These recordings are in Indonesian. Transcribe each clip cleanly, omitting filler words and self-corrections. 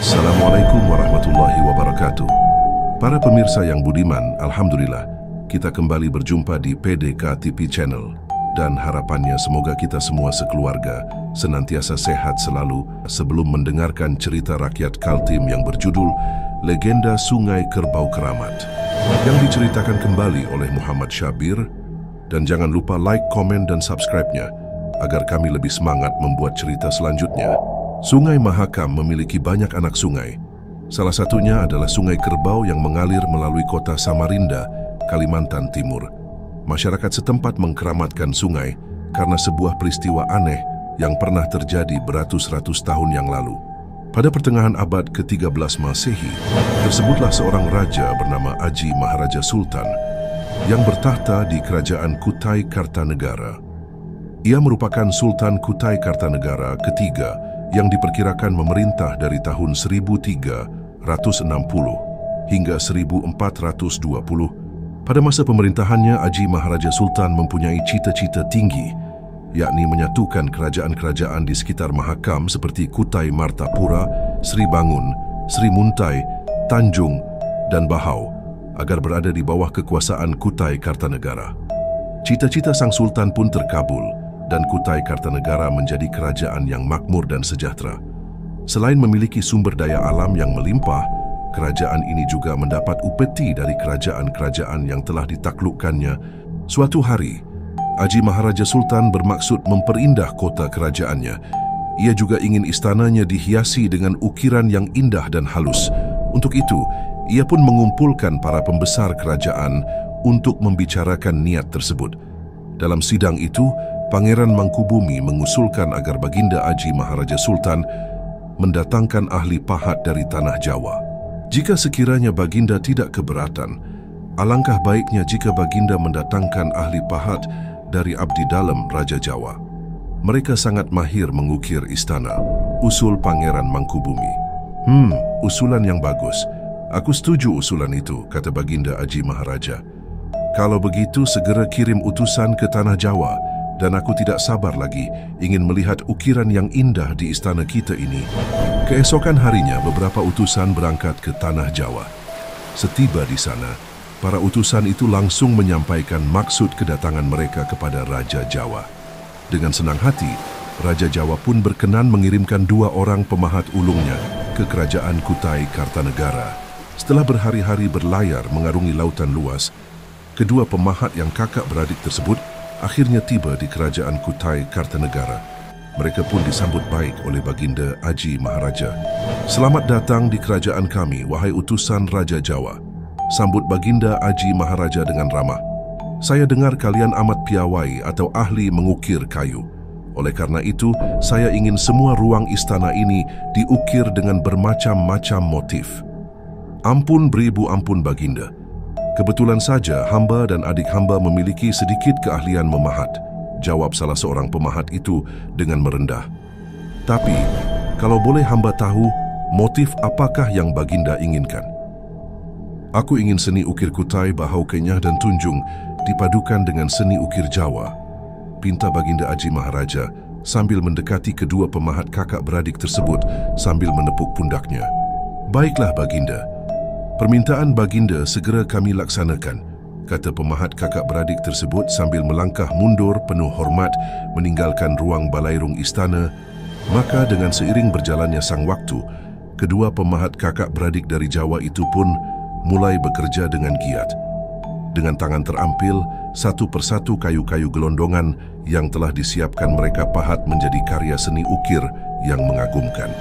Assalamualaikum warahmatullahi wabarakatuh. Para pemirsa yang budiman, Alhamdulillah, kita kembali berjumpa di PDK TV Channel. Dan harapannya semoga kita semua sekeluarga senantiasa sehat selalu sebelum mendengarkan cerita rakyat Kaltim yang berjudul Legenda Sungai Kerbau Keramat yang diceritakan kembali oleh Muhammad Syabir. Dan jangan lupa like, komen, dan subscribe-nya agar kami lebih semangat membuat cerita selanjutnya. Sungai Mahakam memiliki banyak anak sungai. Salah satunya adalah Sungai Kerbau yang mengalir melalui kota Samarinda, Kalimantan Timur. Masyarakat setempat mengkeramatkan sungai karena sebuah peristiwa aneh yang pernah terjadi beratus-ratus tahun yang lalu. Pada pertengahan abad ke-13 Masehi, tersebutlah seorang raja bernama Aji Maharaja Sultan yang bertahta di kerajaan Kutai Kartanegara. Ia merupakan Sultan Kutai Kartanegara ketiga yang diperkirakan memerintah dari tahun 1360 hingga 1420. Pada masa pemerintahannya, Aji Maharaja Sultan mempunyai cita-cita tinggi, yakni menyatukan kerajaan-kerajaan di sekitar Mahakam seperti Kutai Martapura, Sri Bangun, Sri Muntai, Tanjung, dan Bahau agar berada di bawah kekuasaan Kutai Kartanegara. Cita-cita sang sultan pun terkabul dan Kutai Kartanegara menjadi kerajaan yang makmur dan sejahtera. Selain memiliki sumber daya alam yang melimpah, kerajaan ini juga mendapat upeti dari kerajaan-kerajaan yang telah ditaklukkannya. Suatu hari, Aji Maharaja Sultan bermaksud memperindah kota kerajaannya. Ia juga ingin istananya dihiasi dengan ukiran yang indah dan halus. Untuk itu, ia pun mengumpulkan para pembesar kerajaan untuk membicarakan niat tersebut. Dalam sidang itu, Pangeran Mangkubumi mengusulkan agar Baginda Aji Maharaja Sultan mendatangkan ahli pahat dari tanah Jawa. Jika sekiranya Baginda tidak keberatan, alangkah baiknya jika Baginda mendatangkan ahli pahat dari abdi dalam Raja Jawa. Mereka sangat mahir mengukir istana, usul Pangeran Mangkubumi. Usulan yang bagus. Aku setuju usulan itu, kata Baginda Aji Maharaja. Kalau begitu, segera kirim utusan ke tanah Jawa. Dan aku tidak sabar lagi ingin melihat ukiran yang indah di istana kita ini. Keesokan harinya, beberapa utusan berangkat ke tanah Jawa. Setiba di sana, para utusan itu langsung menyampaikan maksud kedatangan mereka kepada Raja Jawa. Dengan senang hati, Raja Jawa pun berkenan mengirimkan 2 orang pemahat ulungnya ke kerajaan Kutai Kartanegara. Setelah berhari-hari berlayar mengarungi lautan luas, kedua pemahat yang kakak beradik tersebut akhirnya tiba di kerajaan Kutai Kartanegara. Mereka pun disambut baik oleh Baginda Aji Maharaja. Selamat datang di kerajaan kami, wahai utusan Raja Jawa. Sambut Baginda Aji Maharaja dengan ramah. Saya dengar kalian amat piawai atau ahli mengukir kayu. Oleh karena itu, saya ingin semua ruang istana ini diukir dengan bermacam-macam motif. Ampun beribu ampun Baginda. Kebetulan saja hamba dan adik hamba memiliki sedikit keahlian memahat, jawab salah seorang pemahat itu dengan merendah. Tapi, kalau boleh hamba tahu, motif apakah yang Baginda inginkan? Aku ingin seni ukir Kutai, Bahau, Kenyah, dan Tunjung dipadukan dengan seni ukir Jawa, pinta Baginda Aji Maharaja sambil mendekati kedua pemahat kakak beradik tersebut sambil menepuk pundaknya. Baiklah Baginda. Permintaan Baginda segera kami laksanakan, kata pemahat kakak beradik tersebut sambil melangkah mundur penuh hormat meninggalkan ruang balairung istana. Maka dengan seiring berjalannya sang waktu, kedua pemahat kakak beradik dari Jawa itu pun mulai bekerja dengan giat. Dengan tangan terampil, satu persatu kayu-kayu gelondongan yang telah disiapkan mereka pahat menjadi karya seni ukir yang mengagumkan.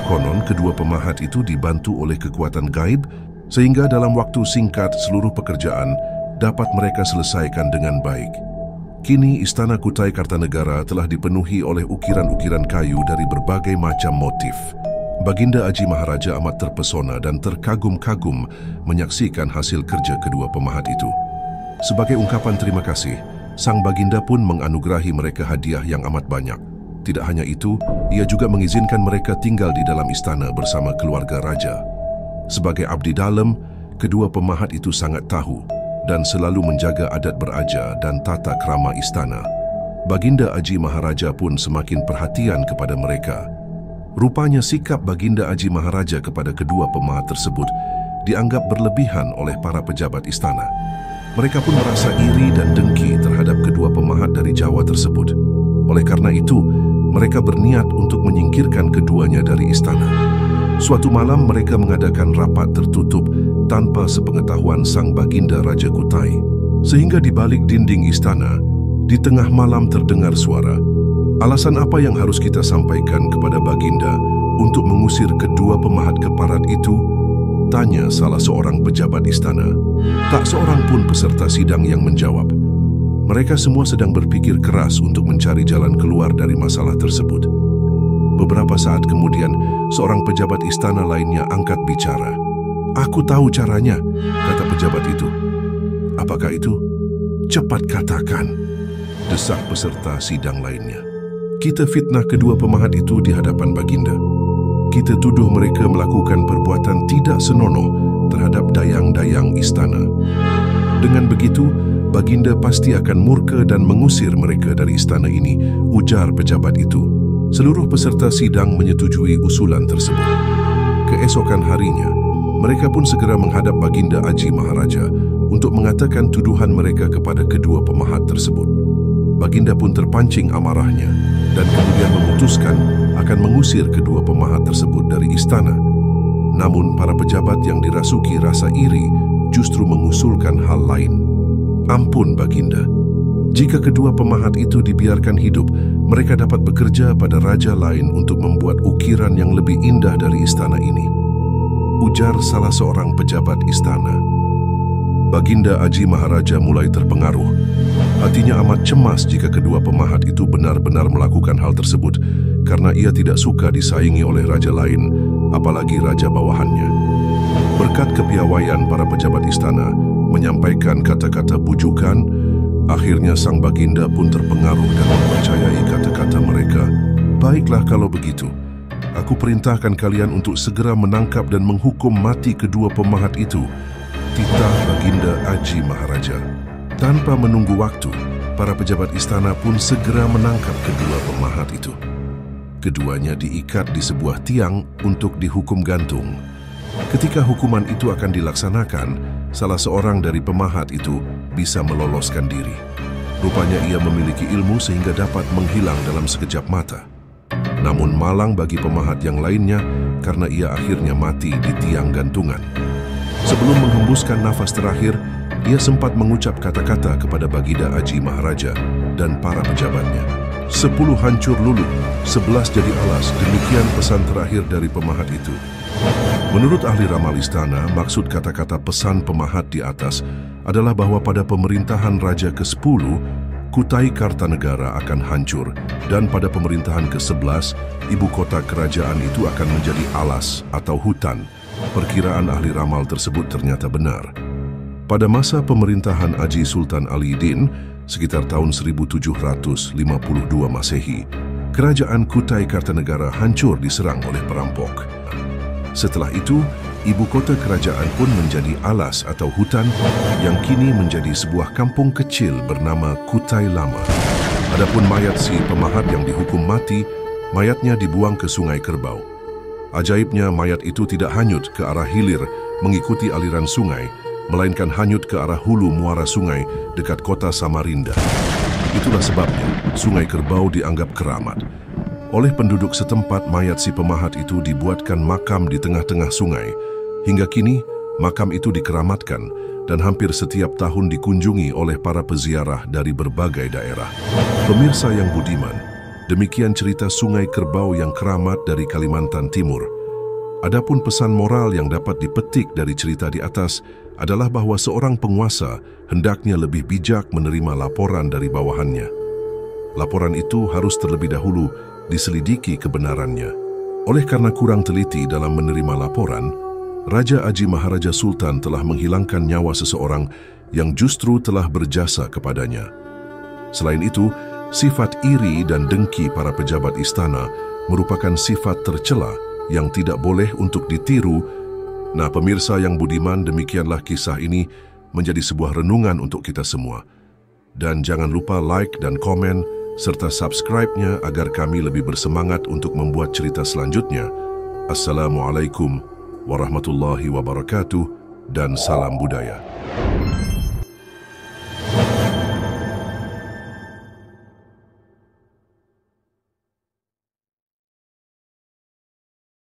Konon kedua pemahat itu dibantu oleh kekuatan gaib sehingga dalam waktu singkat seluruh pekerjaan dapat mereka selesaikan dengan baik. Kini istana Kutai Kartanegara telah dipenuhi oleh ukiran-ukiran kayu dari berbagai macam motif. Baginda Aji Maharaja amat terpesona dan terkagum-kagum menyaksikan hasil kerja kedua pemahat itu. Sebagai ungkapan terima kasih, sang Baginda pun menganugerahi mereka hadiah yang amat banyak. Tidak hanya itu, ia juga mengizinkan mereka tinggal di dalam istana bersama keluarga raja. Sebagai abdi dalam, kedua pemahat itu sangat tahu dan selalu menjaga adat beraja dan tata krama istana. Baginda Aji Maharaja pun semakin perhatian kepada mereka. Rupanya sikap Baginda Aji Maharaja kepada kedua pemahat tersebut dianggap berlebihan oleh para pejabat istana. Mereka pun merasa iri dan dengki terhadap kedua pemahat dari Jawa tersebut. Oleh karena itu, mereka berniat untuk menyingkirkan keduanya dari istana. Suatu malam mereka mengadakan rapat tertutup tanpa sepengetahuan sang Baginda Raja Kutai. Sehingga di balik dinding istana, di tengah malam terdengar suara, "Alasan apa yang harus kita sampaikan kepada Baginda untuk mengusir kedua pemahat keparat itu?" tanya salah seorang pejabat istana. Tak seorang pun peserta sidang yang menjawab. Mereka semua sedang berpikir keras untuk mencari jalan keluar dari masalah tersebut. Beberapa saat kemudian, seorang pejabat istana lainnya angkat bicara. "Aku tahu caranya," kata pejabat itu. "Apakah itu? Cepat katakan," desak peserta sidang lainnya. "Kita fitnah kedua pemahat itu di hadapan Baginda. Kita tuduh mereka melakukan perbuatan tidak senonoh terhadap dayang-dayang istana. Dengan begitu, Baginda pasti akan murka dan mengusir mereka dari istana ini," ujar pejabat itu. Seluruh peserta sidang menyetujui usulan tersebut. Keesokan harinya, mereka pun segera menghadap Baginda Aji Maharaja untuk mengatakan tuduhan mereka kepada kedua pemahat tersebut. Baginda pun terpancing amarahnya dan kemudian memutuskan akan mengusir kedua pemahat tersebut dari istana. Namun para pejabat yang dirasuki rasa iri justru mengusulkan hal lain. "Ampun Baginda, jika kedua pemahat itu dibiarkan hidup, mereka dapat bekerja pada raja lain untuk membuat ukiran yang lebih indah dari istana ini," ujar salah seorang pejabat istana. Baginda Aji Maharaja mulai terpengaruh. Hatinya amat cemas jika kedua pemahat itu benar-benar melakukan hal tersebut karena ia tidak suka disaingi oleh raja lain, apalagi raja bawahannya. Berkat kepiawaian para pejabat istana menyampaikan kata-kata bujukan, akhirnya sang Baginda pun terpengaruh dan mempercayai kata-kata mereka. "Baiklah kalau begitu, aku perintahkan kalian untuk segera menangkap dan menghukum mati kedua pemahat itu," titah Baginda Aji Maharaja. Tanpa menunggu waktu, para pejabat istana pun segera menangkap kedua pemahat itu. Keduanya diikat di sebuah tiang untuk dihukum gantung. Ketika hukuman itu akan dilaksanakan, salah seorang dari pemahat itu bisa meloloskan diri. Rupanya ia memiliki ilmu sehingga dapat menghilang dalam sekejap mata. Namun malang bagi pemahat yang lainnya karena ia akhirnya mati di tiang gantungan. Sebelum menghembuskan nafas terakhir, ia sempat mengucap kata-kata kepada Baginda Aji Maharaja dan para pejabatnya. 10 hancur luluh, 11 jadi alas, demikian pesan terakhir dari pemahat itu. Menurut ahli ramal istana, maksud kata-kata pesan pemahat di atas adalah bahwa pada pemerintahan Raja ke-10, Kutai Kartanegara akan hancur dan pada pemerintahan ke-11, ibu kota kerajaan itu akan menjadi alas atau hutan. Perkiraan ahli ramal tersebut ternyata benar. Pada masa pemerintahan Aji Sultan Alidin, sekitar tahun 1752 Masehi, kerajaan Kutai Kartanegara hancur diserang oleh perampok. Setelah itu, ibu kota kerajaan pun menjadi alas atau hutan yang kini menjadi sebuah kampung kecil bernama Kutai Lama. Adapun mayat si pemahat yang dihukum mati, mayatnya dibuang ke Sungai Kerbau. Ajaibnya, mayat itu tidak hanyut ke arah hilir mengikuti aliran sungai, melainkan hanyut ke arah hulu muara sungai dekat kota Samarinda. Itulah sebabnya Sungai Kerbau dianggap keramat. Oleh penduduk setempat, mayat si pemahat itu dibuatkan makam di tengah-tengah sungai. Hingga kini, makam itu dikeramatkan dan hampir setiap tahun dikunjungi oleh para peziarah dari berbagai daerah. Pemirsa yang budiman, demikian cerita Sungai Kerbau yang keramat dari Kalimantan Timur. Adapun pesan moral yang dapat dipetik dari cerita di atas adalah bahwa seorang penguasa hendaknya lebih bijak menerima laporan dari bawahannya. Laporan itu harus terlebih dahulu diselidiki kebenarannya. Oleh karena kurang teliti dalam menerima laporan, Raja Aji Maharaja Sultan telah menghilangkan nyawa seseorang yang justru telah berjasa kepadanya. Selain itu, sifat iri dan dengki para pejabat istana merupakan sifat tercela yang tidak boleh untuk ditiru. Nah, pemirsa yang budiman, demikianlah kisah ini menjadi sebuah renungan untuk kita semua. Dan jangan lupa like dan komen, serta subscribe-nya agar kami lebih bersemangat untuk membuat cerita selanjutnya. Assalamualaikum warahmatullahi wabarakatuh dan salam budaya.